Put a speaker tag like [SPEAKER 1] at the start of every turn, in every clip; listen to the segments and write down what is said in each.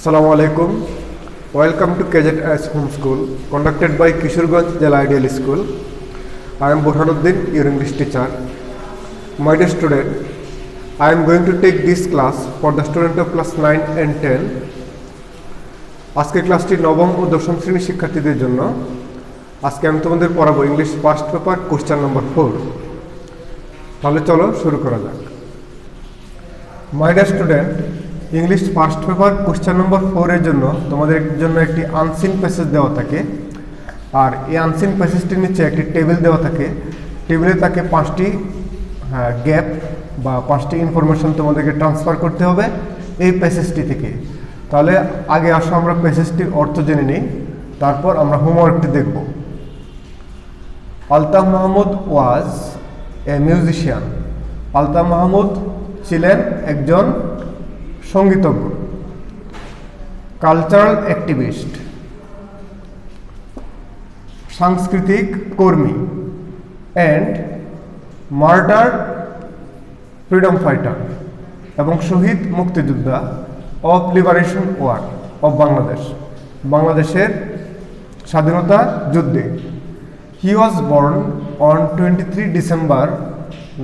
[SPEAKER 1] Assalamu alaikum. Welcome to KZS Home School, conducted by Kishorganj Jela Ideal School. I am Burhanuddin, your English teacher. My dear student, I am going to take this class for the student of class 9 and 10. আজকে ক্লাসটি নবম ও দশম শ্রেণীর শিক্ষার্থীদের জন্য। আজকে আমি তোমাদের পড়াবো English first paper question number 4। তাহলে চলো শুরু করা যাক। My dear student, English first paper question number 4 এর জন্য তোমাদের জন্য একটি আনসিন প্যাসেজ দেওয়া থাকে, আর এই আনসিন প্যাসেজটির নিচে একটি টেবিল দেওয়া থাকে। টেবিলে তাকে 5টি গ্যাপ বা 5টি ইনফরমেশন তোমাদেরকে ট্রান্সফার করতে হবে এই প্যাসেজটি থেকে। তাহলে আগে আসো আমরা প্যাসেজটির অর্থ জেনে নিই, তারপর আমরা হোমওয়ার্কটি দেখব। আলতাফ মাহমুদ ওয়াজ এ মিউজিশিয়ান। আলতাফ মাহমুদ ছিলেন একজন সঙ্গীতজ্ঞ। কালচারাল অ্যাক্টিভিস্ট, সাংস্কৃতিক কর্মী। অ্যান্ড মার্টার ফ্রিডম ফাইটার, এবং শহীদ মুক্তিযোদ্ধা of liberation war of Bangladesh, বাংলাদেশের স্বাধীনতা যুদ্ধে। He was born on 23 December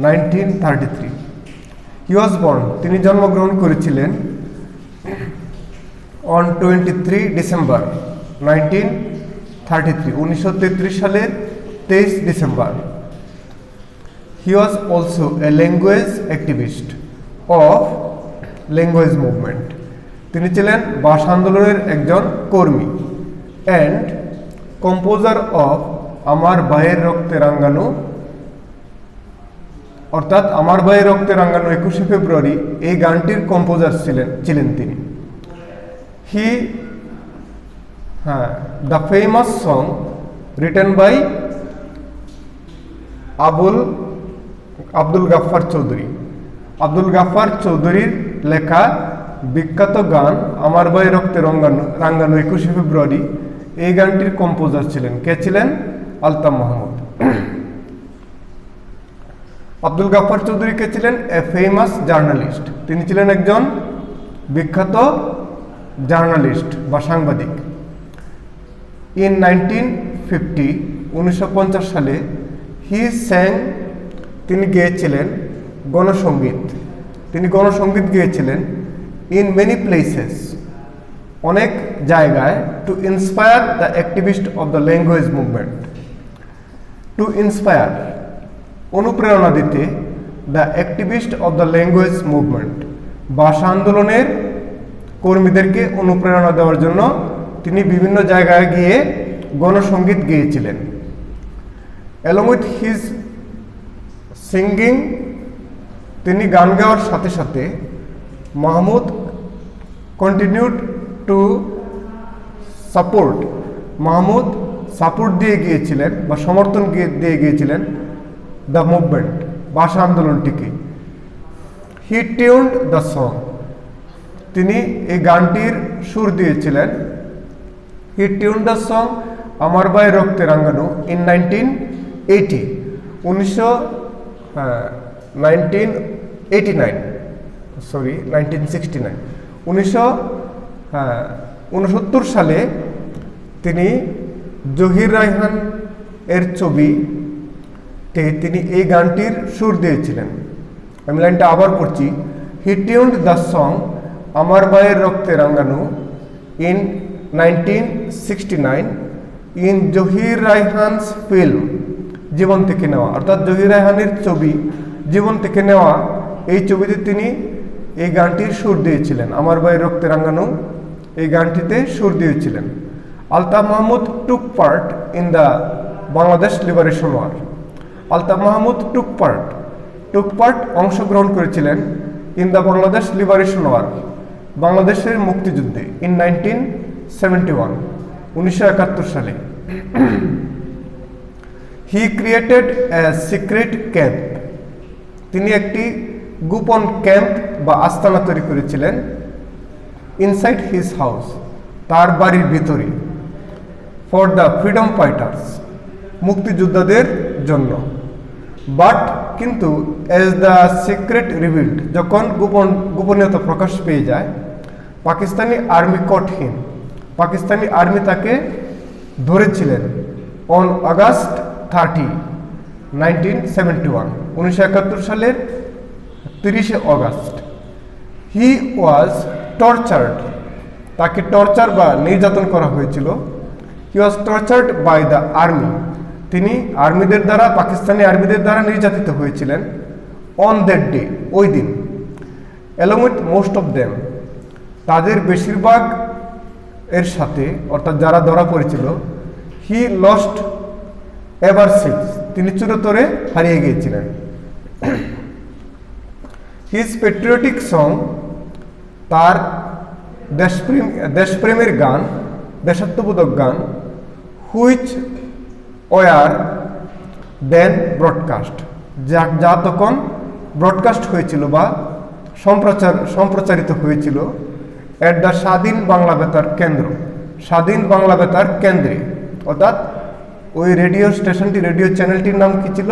[SPEAKER 1] 1933। He was born, তিনি জন্মগ্রহণ করেছিলেন অন 23 ডিসেম্বর 1933, 1933 সালের 23 December. He was also a language activist of language movement, তিনি ছিলেন ভাষা আন্দোলনের একজন কর্মী। অ্যান্ড কম্পোজার অফ আমার ভাইয়ের রক্তে রাঙ্গানো, অর্থাৎ আমার ভাইয়ের রক্তে রাঙ্গানো 21শে ফেব্রুয়ারি, এই গানটির কম্পোজার ছিলেন তিনি। He the famous song written by Abdul Gaffar Chowdhury. Abdul Gaffar চৌধুরীর লেখা বিখ্যাত গান আমার ভাইয়ের রক্তে রাঙ্গানো 21শে ফেব্রুয়ারি, এই গানটির কম্পোজার ছিলেন কে? ছিলেন আলতাফ মাহমুদ। আব্দুল গাফফার চৌধুরী কে ছিলেন? এ ফেমাস জার্নালিস্ট, তিনি ছিলেন একজন বিখ্যাত জার্নালিস্ট বা সাংবাদিক। ইন 1950, 1950 সালে, হি স্যাং, তিনি গেয়েছিলেন গণসঙ্গীত, তিনি গণসঙ্গীত গেয়েছিলেন। ইন মেনি প্লেসেস, অনেক জায়গায়। To inspire the activist of the language movement. To inspire, অনুপ্রেরণা দিতে। The activist of the language movement, ভাষা আন্দোলনের কর্মীদেরকে অনুপ্রেরণা দেওয়ার জন্য তিনি বিভিন্ন জায়গায় গিয়ে গণসঙ্গীত গেয়েছিলেন। অ্যালং উইথ হিজ সিঙ্গিং, তিনি গান গাওয়ার সাথে সাথে Mahmud continued to support, Mahmud support দিয়ে গিয়েছিলেন বা সমর্থন দিয়ে গিয়েছিলেন দ্য মুভমেন্ট, ভাষা আন্দোলনটিকে। হি টিউনড দ্য সং, তিনি এই গানটির সুর দিয়েছিলেন। হি টিউনড দ্য সং আমার ভাইয়ের রক্তে রাঙ্গানো ইন 1980, 1969, 1969 সালে তিনি জহির রায়হান এর ছবিতে তিনি এই গানটির সুর দিয়েছিলেন। আমি লাইনটা আবার পড়ছি। হি টিউনড দ্য সং আমার ভাইয়ের রক্তে রাঙ্গানো in 1969 in Zahir Raihan's film, জীবন থেকে নেওয়া, অর্থাৎ জহির রায়হানের ছবি জীবন থেকে নেওয়া, এই ছবিতে তিনি এই গানটির সুর দিয়েছিলেন। আমার ভাইয়ের রক্তে রাঙ্গানো এই গানটিতে সুর দিয়েছিলেন। Altaf Mahmud took part in the Bangladesh liberation war. Altaf Mahmud took part অংশগ্রহণ করেছিলেন in the Bangladesh liberation war, বাংলাদেশের মুক্তিযুদ্ধে। ইন 1971, 1971 সালে। He created a secret camp, তিনি একটি গোপন ক্যাম্প বা আস্তানা তৈরি করেছিলেন। ইনসাইড হিজ হাউস, তার বাড়ির ভিতরে। ফর দ্য ফ্রিডম ফাইটার্স, মুক্তিযোদ্ধাদের জন্য। বাট, কিন্তু, এজ দ্য সিক্রেট রিভিল্ড, যখন গোপনীয়তা প্রকাশ পেয়ে যায়, পাকিস্তানি আর্মি কট হিম, পাকিস্তানি আর্মি তাকে ধরেছিলেন অন আগস্ট 30, 1971, 1971 সালের 30শে অগাস্ট। হি ওয়াজ টর্চার্ড, তাকে টর্চার বা নির্যাতন করা হয়েছিল। হি ওয়াজ টর্চার্ড বাই দ্য আর্মি, তিনি আর্মিদের দ্বারা, পাকিস্তানি আর্মিদের দ্বারা নির্যাতিত হয়েছিলেন। অন দ্যাট ডে, ওই দিন। Along with most of them, তাদের বেশিরভাগ এর সাথে, অর্থাৎ যারা ধরা পড়েছিল। হি লস্ট এভার সিন্স, তিনি চিরতরে হারিয়ে গিয়েছিলেন। হিজ পেট্রিয়টিক সং, তার দেশপ্রেমের গান, দেশাত্মবোধক গান। হুইচ ওয়ার দেন ব্রডকাস্ট, যা তখন ব্রডকাস্ট হয়েছিল বা সম্প্রচারিত হয়েছিল। এট দ্য স্বাধীন বাংলা বেতার কেন্দ্র, স্বাধীন বাংলা বেতার কেন্দ্রে, অর্থাৎ ওই রেডিও স্টেশনটি, রেডিও চ্যানেলটির নাম কি ছিল?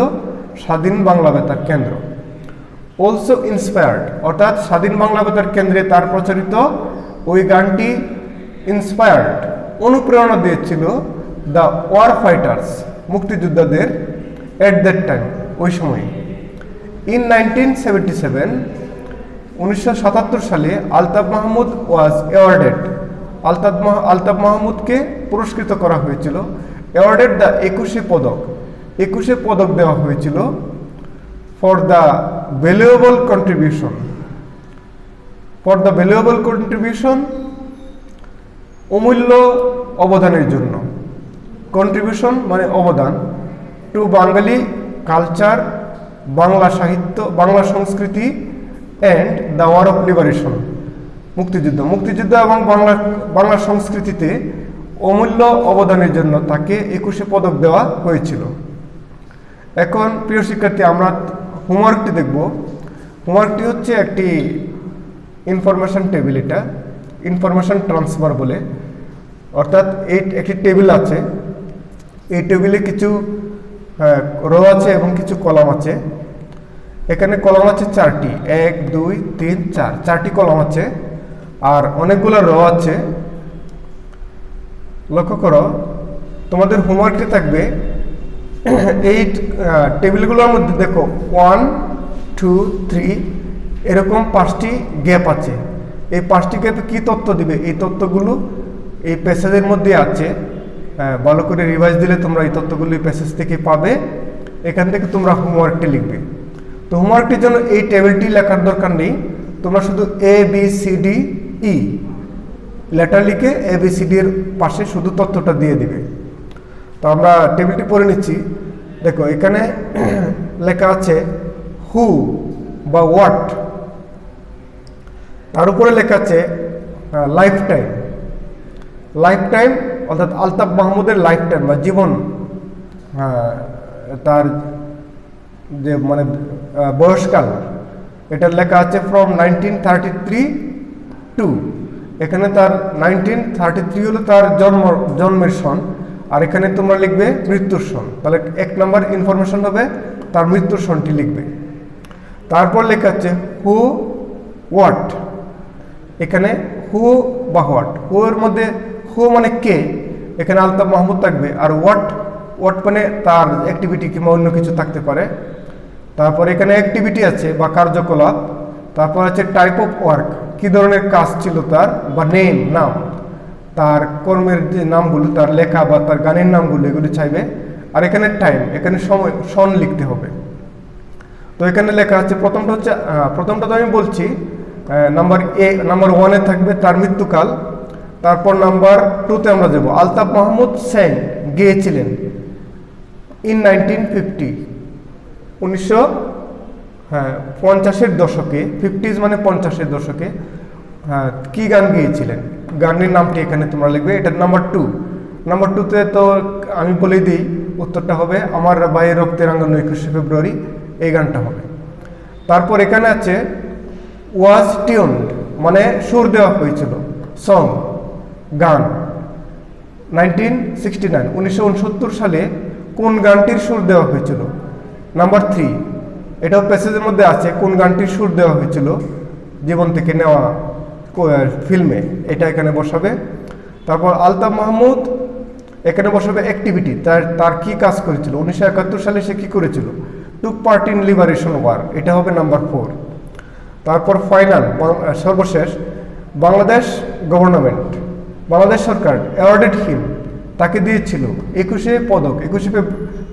[SPEAKER 1] স্বাধীন বাংলা বেতার কেন্দ্র। অলসো ইন্সপায়ার্ড, অর্থাৎ স্বাধীন বাংলা বেতার কেন্দ্রে তার প্রচারিত ওই গানটি ইন্সপায়ার্ড, অনুপ্রেরণা দিয়েছিল দ্য ওয়ার ফাইটার্স, মুক্তিযোদ্ধাদের। এট দ্যাট টাইম, ওই সময়। ইন 1977, 1977 সালে আলতাফ মাহমুদ ওয়াজ অ্যাওয়ার্ডেড, আলতাফ মাহমুদকে পুরস্কৃত করা হয়েছিল। অ্যাওয়ার্ডেড দ্য 21শে পদক, 21শে পদক দেওয়া হয়েছিল। For the valuable contribution, for the valuable contribution, অমূল্য অবদানের জন্য। কন্ট্রিবিউশন মানে অবদান। টু বাঙালি কালচার, বাংলা সাহিত্য, বাংলা সংস্কৃতি। And the war of liberation, মুক্তিযুদ্ধ এবং বাংলা সংস্কৃতিতে অমূল্য অবদানের জন্য তাকে 21শে পদক দেওয়া হয়েছিল। এখন প্রিয় শিক্ষার্থী, আমরা হোমওয়ার্কটি দেখব। হোমওয়ার্কটি হচ্ছে একটি ইনফরমেশন টেবিল, এটা ইনফরমেশন ট্রান্সফার বলে। অর্থাৎ একটি টেবিল আছে, এই টেবিলে কিছু রো আছে এবং কিছু কলাম আছে। এখানে কলাম আছে 4টি, 1 2 3 4, 4টি কলাম আছে আর অনেকগুলো রো আছে। লক্ষ্য করো, তোমাদের হোমওয়ার্কটি থাকবে এই টেবিলগুলোর মধ্যে দেখো 1 2 3 এরকম 5টি গ্যাপ আছে। এই 5টি গ্যাপে কি তথ্য দিবে? এই তথ্যগুলো এই প্যাসেজের মধ্যে আছে। ভালো করে রিভাইজ দিলে তোমরা এই তথ্যগুলো এই প্যাসেজ থেকে পাবে। এখান থেকে তোমরা হোমওয়ার্কটি লিখবে। তো হোমওয়ার্কটির জন্য এই টেবিলটি লেখার দরকার নেই, তোমরা শুধু ABCDE লেটার লিখে ABCD এর পাশে শুধু তথ্যটা দিয়ে দিবে। তো আমরা টেবিলটি পড়ে নিচ্ছি। দেখো, এখানে লেখা আছে হু বা হোয়াট, তার উপরে লেখা আছে লাইফ টাইম। লাইফ টাইম অর্থাৎ আলতাফ মাহমুদের লাইফ টাইম বা জীবন, তার যে মানে বয়সকাল, এটা লেখা আছে ফ্রম 1933 টু, এখানে তার 1933 হলো তার জন্মের সন, আর এখানে তোমরা লিখবে মৃত্যুর সন। তাহলে 1 নম্বর ইনফরমেশন হবে তার মৃত্যুর সনটি লিখবে। তারপর লেখা আছে হু হোয়াট, এখানে হু বা হোয়াট, হু এর মধ্যে হু মানে কে, এখানে আলতাফ মাহমুদ থাকবে। আর হোয়াট মানে তার অ্যাক্টিভিটি কিংবা অন্য কিছু থাকতে পারে। তারপর এখানে অ্যাক্টিভিটি আছে বা কার্যকলাপ। তারপর আছে টাইপ অফ ওয়ার্ক, কি ধরনের কাজ ছিল তার, বা নেম নাম, তার কর্মের যে নামগুলো, তার লেখা বা তার গানের নামগুলো, এগুলো চাইবে। আর এখানে টাইম, এখানে সময় সন লিখতে হবে। তো এখানে লেখা আছে প্রথমটা তো আমি বলছি, নাম্বার 1-এ থাকবে তার মৃত্যুকাল। তারপর নাম্বার 2-তে আমরা যাব। আলতাফ মাহমুদ সেন গেয়েছিলেন ইন 1950, 1950-এর দশকে, 50s মানে 50-এর দশকে কি গান গেয়েছিলেন, গানের নামটি এখানে তোমরা লিখবে। এটা নাম্বার 2। নাম্বার 2-তে তো আমি বলে দিই, উত্তরটা হবে আমার ভাইয়ের রক্তের রাঙানো 21শে ফেব্রুয়ারি, এই গানটা হবে। তারপর এখানে আছে ওয়াজ টিউনড মানে সুর দেওয়া হয়েছিল, সং গান। 1969, 1969 সালে কোন গানটির সুর দেওয়া হয়েছিল? নাম্বার 3, এটাও প্যাসেজের মধ্যে আছে কোন গানটির সুর দেওয়া হয়েছিল, জীবন থেকে নেওয়া ফিল্মে, এটা এখানে বসাবে। তারপর আলতাফ মাহমুদ এখানে বসাবে অ্যাক্টিভিটি, তার কি কাজ করেছিল, 1971 সালে সে কি করেছিল, took part in liberation war, এটা হবে নাম্বার 4। তারপর ফাইনাল সর্বশেষ, বাংলাদেশ গভর্নমেন্ট, বাংলাদেশ সরকার অ্যাওয়ার্ডেড হিম, তাকে দিয়েছিল 21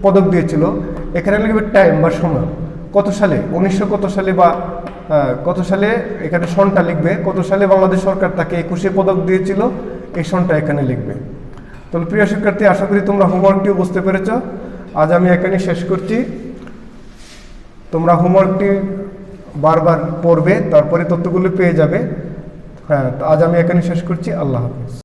[SPEAKER 1] পদক দিয়েছিল। এখানে লিখবে টাইম বা সময়, কত সালে, 1900 কত সালে বা কত সালে, এখানে সনটা লিখবে, কত সালে বাংলাদেশ সরকার তাকে 21 পদক দিয়েছিল, এই সনটা এখানে লিখবে। তাহলে প্রিয় শিক্ষার্থী, আশা করি তোমরা হোমওয়ার্কটিও বুঝতে পেরেছ। আজ আমি এখানে শেষ করছি। তোমরা হোমওয়ার্কটি বারবার পড়বে, তারপরে তথ্যগুলো পেয়ে যাবে। হ্যাঁ, আজ আমি এখানে শেষ করছি। আল্লাহ হাফিজ।